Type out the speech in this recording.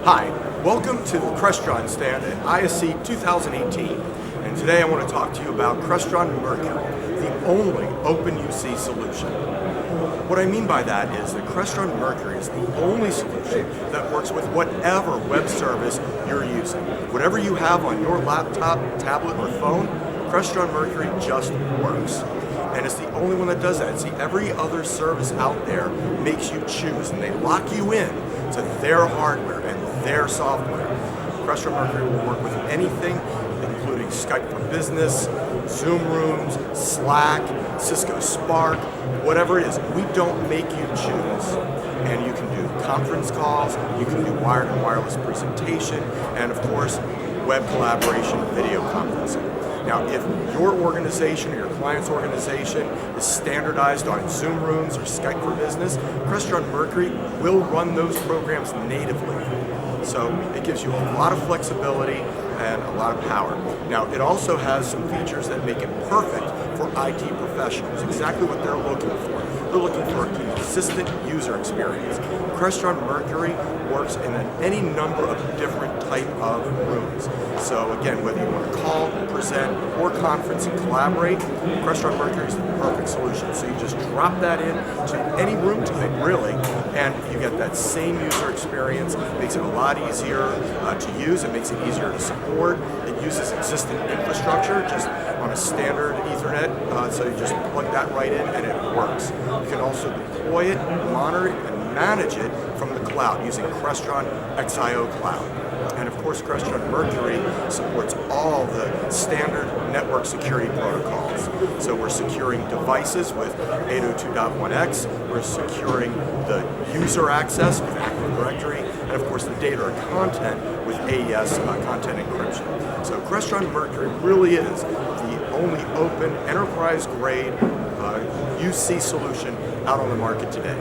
Hi, welcome to the Crestron stand at ISC 2018, and today I want to talk to you about Crestron Mercury, the only open UC solution. What I mean by that is that Crestron Mercury is the only solution that works with whatever web service you're using. Whatever you have on your laptop, tablet, or phone, Crestron Mercury just works. And it's the only one that does that. See, every other service out there makes you choose, and they lock you in to their hardware and their software. Crestron Mercury will work with anything, including Skype for Business, Zoom Rooms, Slack, Cisco Spark, whatever it is. We don't make you choose. And you can do conference calls, you can do wired and wireless presentation, and of course, web collaboration, video conferencing. Now, if your organization or your client's organization is standardized on Zoom Rooms or Skype for Business, Crestron Mercury will run those programs natively. So it gives you a lot of flexibility and a lot of power. Now, it also has some features that make it perfect for IT professionals, exactly what they're looking for. They're looking for a consistent user experience. Crestron Mercury works in any number of different type of rooms. So again, whether you want to call, present, or conference and collaborate, Crestron Mercury is the perfect solution. So you just drop that in to any room type, really, and you get that same user experience. It makes it a lot easier to use. It makes it easier to support. It uses existing infrastructure just on a standard Ethernet, so you just plug that right in and it works. You can also deploy it, monitor it, and manage it from the cloud using Crestron XIO Cloud. And of course, Crestron Mercury supports all the standard network security protocols. So we're securing devices with 802.1x, we're securing the user access with Active Directory, and of course the data or content with AES content encryption. So Crestron Mercury really is the only open enterprise-grade UC solution out on the market today.